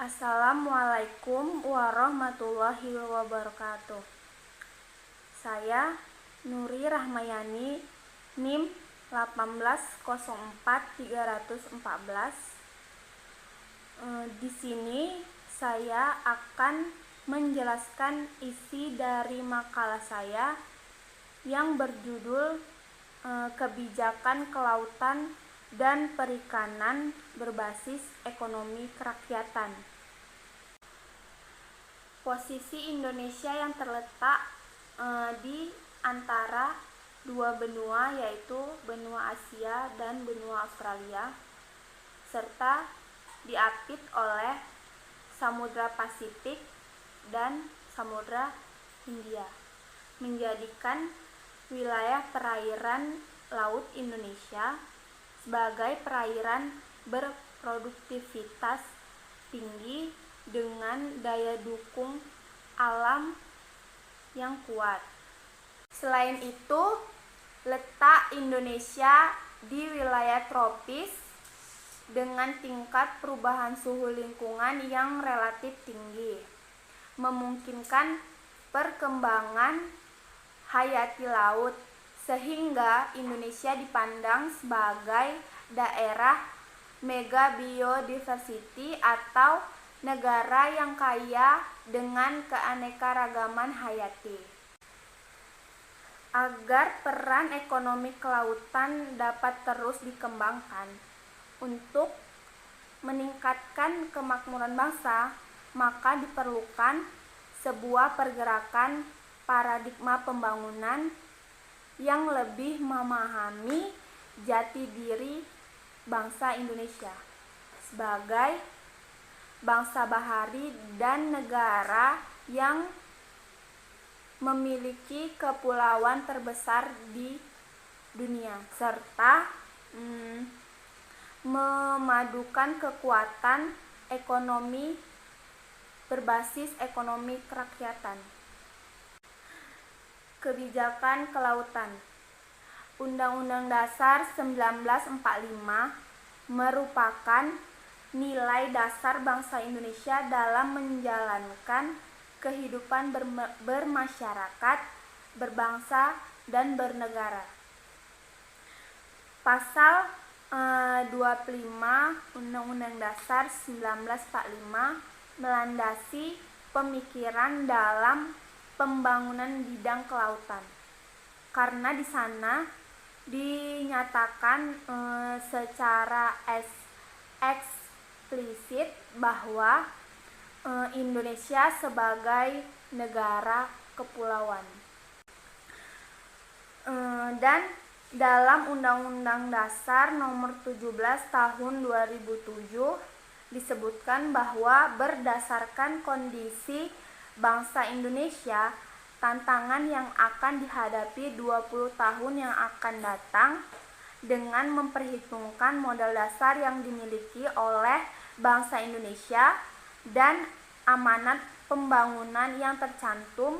Assalamualaikum warahmatullahi wabarakatuh. Saya Nuri Rahmayani, NIM 1804314. Di sini saya akan menjelaskan isi dari makalah saya yang berjudul Kebijakan Kelautan dan Perikanan berbasis ekonomi kerakyatan. Posisi Indonesia yang terletak di antara dua benua, yaitu benua Asia dan benua Australia, serta diapit oleh Samudra Pasifik dan Samudra Hindia, menjadikan wilayah perairan laut Indonesia sebagai perairan berproduktivitas tinggi dengan daya dukung alam yang kuat. Selain itu, letak Indonesia di wilayah tropis dengan tingkat perubahan suhu lingkungan yang relatif tinggi, memungkinkan perkembangan hayati laut, sehingga Indonesia dipandang sebagai daerah mega biodiversity atau negara yang kaya dengan keanekaragaman hayati. Agar peran ekonomi kelautan dapat terus dikembangkan untuk meningkatkan kemakmuran bangsa, maka diperlukan sebuah pergerakan paradigma pembangunan yang lebih memahami jati diri bangsa Indonesia sebagai bangsa bahari dan negara yang memiliki kepulauan terbesar di dunia, serta memadukan kekuatan ekonomi berbasis ekonomi kerakyatan. Kebijakan Kelautan. Undang-Undang Dasar 1945 merupakan nilai dasar bangsa Indonesia dalam menjalankan kehidupan bermasyarakat, berbangsa, dan bernegara. Pasal 25 Undang-Undang Dasar 1945 melandasi pemikiran dalam pembangunan bidang kelautan, karena di sana dinyatakan secara eksplisit bahwa Indonesia sebagai negara kepulauan. Dan dalam Undang-Undang Dasar Nomor 17 Tahun 2007 disebutkan bahwa berdasarkan kondisi bangsa Indonesia, tantangan yang akan dihadapi 20 tahun yang akan datang dengan memperhitungkan modal dasar yang dimiliki oleh bangsa Indonesia dan amanat pembangunan yang tercantum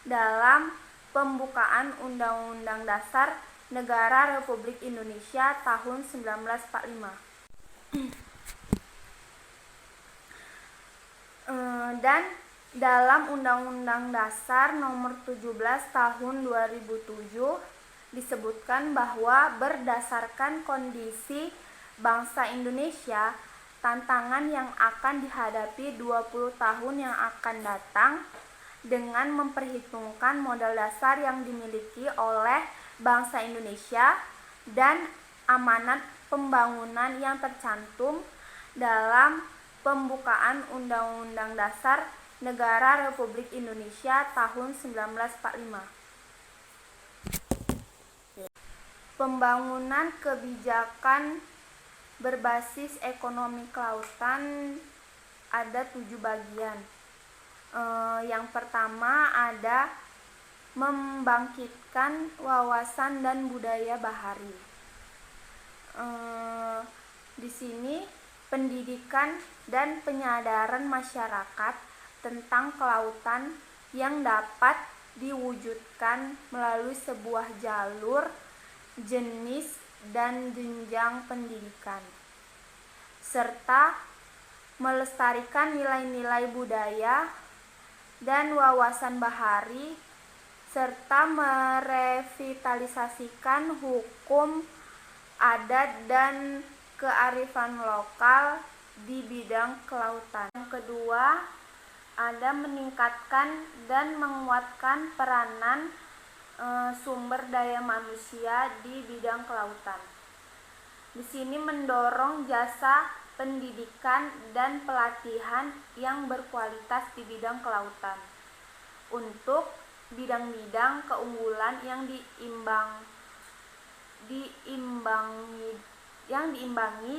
dalam pembukaan Undang-Undang Dasar Negara Republik Indonesia tahun 1945. Dan dalam Undang-Undang Dasar Nomor 17 Tahun 2007 disebutkan bahwa berdasarkan kondisi bangsa Indonesia, tantangan yang akan dihadapi 20 tahun yang akan datang dengan memperhitungkan modal dasar yang dimiliki oleh bangsa Indonesia dan amanat pembangunan yang tercantum dalam pembukaan Undang-Undang Dasar Negara Republik Indonesia tahun 1945. Pembangunan kebijakan berbasis ekonomi kelautan ada 7 bagian. Yang pertama ada membangkitkan wawasan dan budaya bahari. Di sini pendidikan dan penyadaran masyarakat tentang kelautan yang dapat diwujudkan melalui sebuah jalur, jenis, dan jenjang pendidikan, serta melestarikan nilai-nilai budaya dan wawasan bahari, serta merevitalisasikan hukum adat dan kearifan lokal di bidang kelautan. Yang kedua, ada meningkatkan dan menguatkan peranan sumber daya manusia di bidang kelautan. Di sini mendorong jasa pendidikan dan pelatihan yang berkualitas di bidang kelautan untuk bidang-bidang keunggulan yang diimbangi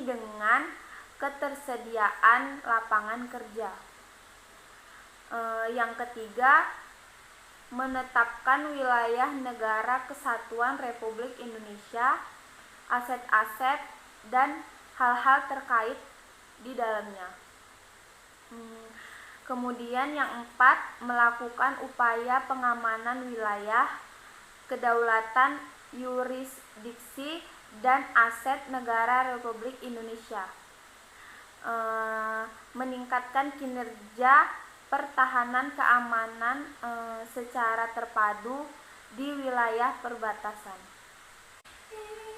dengan ketersediaan lapangan kerja. Yang ketiga, menetapkan wilayah negara kesatuan Republik Indonesia, aset-aset dan hal-hal terkait di dalamnya. Kemudian yang empat, melakukan upaya pengamanan wilayah, kedaulatan yurisdiksi dan aset negara Republik Indonesia. Meningkatkan kinerja pertahanan keamanan secara terpadu di wilayah perbatasan.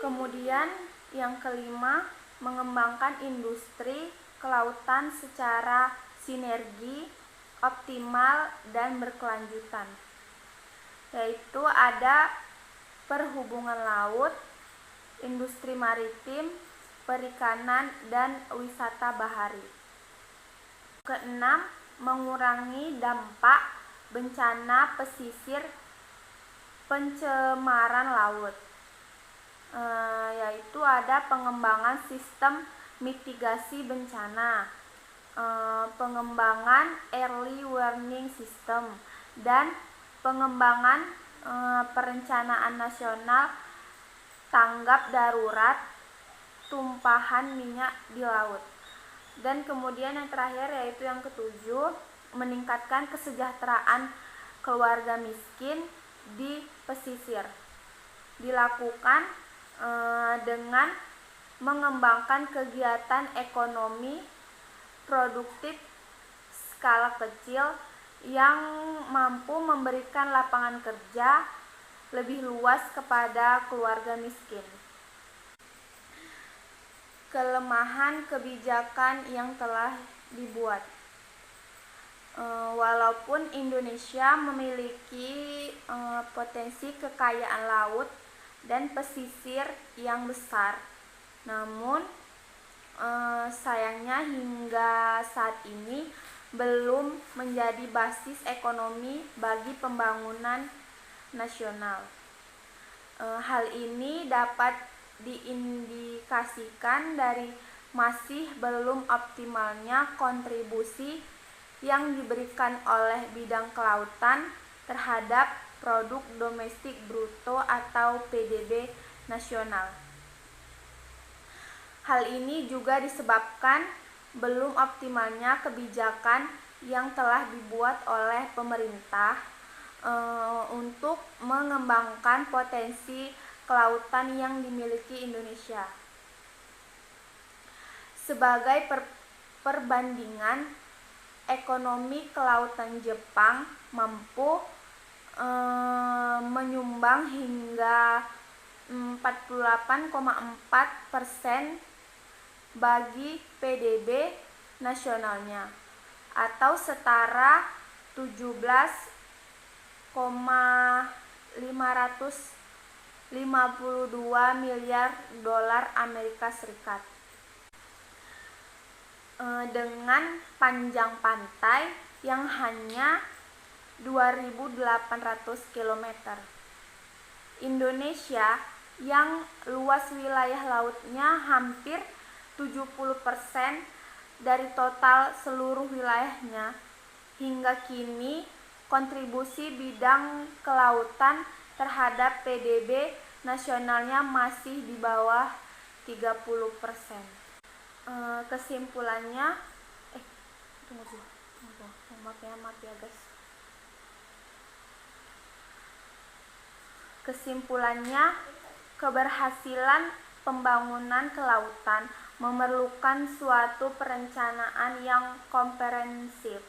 Kemudian yang kelima, mengembangkan industri kelautan secara sinergi, optimal dan berkelanjutan, yaitu ada perhubungan laut, industri maritim, perikanan dan wisata bahari. Keenam, mengurangi dampak bencana pesisir pencemaran laut, yaitu ada pengembangan sistem mitigasi bencana, pengembangan early warning system, dan pengembangan perencanaan nasional tanggap darurat tumpahan minyak di laut. Dan kemudian yang terakhir yaitu yang ketujuh, meningkatkan kesejahteraan keluarga miskin di pesisir. Dilakukan dengan mengembangkan kegiatan ekonomi produktif skala kecil yang mampu memberikan lapangan kerja lebih luas kepada keluarga miskin. Kelemahan kebijakan yang telah dibuat. Walaupun Indonesia memiliki potensi kekayaan laut dan pesisir yang besar, namun sayangnya hingga saat ini belum menjadi basis ekonomi bagi pembangunan nasional. Hal ini dapat diindikasikan dari masih belum optimalnya kontribusi yang diberikan oleh bidang kelautan terhadap produk domestik bruto atau PDB nasional. Hal ini juga disebabkan belum optimalnya kebijakan yang telah dibuat oleh pemerintah untuk mengembangkan potensi kelautan yang dimiliki Indonesia. Sebagai perbandingan, ekonomi kelautan Jepang mampu menyumbang hingga 48,4% bagi PDB nasionalnya, atau setara 17,552 miliar dolar Amerika Serikat. Dengan panjang pantai yang hanya 2.800 km. Indonesia yang luas wilayah lautnya hampir 70% dari total seluruh wilayahnya, hingga kini kontribusi bidang kelautan terhadap PDB nasionalnya masih di bawah 30%. Kesimpulannya, maaf ya guys. Kesimpulannya, keberhasilan pembangunan kelautan memerlukan suatu perencanaan yang komprehensif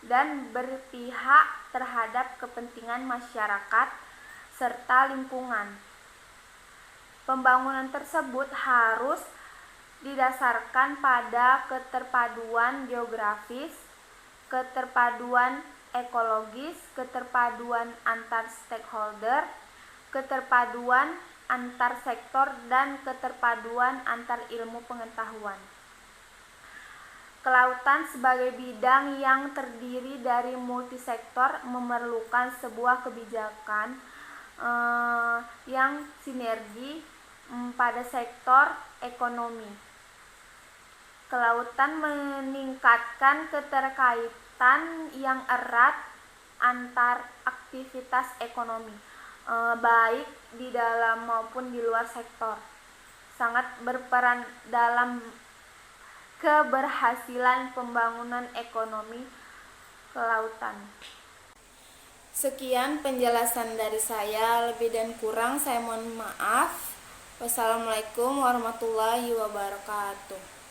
dan berpihak terhadap kepentingan masyarakat serta lingkungan. Pembangunan tersebut harus didasarkan pada keterpaduan geografis, keterpaduan ekologis, keterpaduan antar stakeholder, keterpaduan antar sektor, dan keterpaduan antar ilmu pengetahuan. Kelautan sebagai bidang yang terdiri dari multisektor memerlukan sebuah kebijakan yang sinergi pada sektor ekonomi. Kelautan meningkatkan keterkaitan yang erat antar aktivitas ekonomi, baik di dalam maupun di luar sektor, sangat berperan dalam keberhasilan pembangunan ekonomi kelautan. Sekian penjelasan dari saya, lebih dan kurang saya mohon maaf. Wassalamualaikum warahmatullahi wabarakatuh.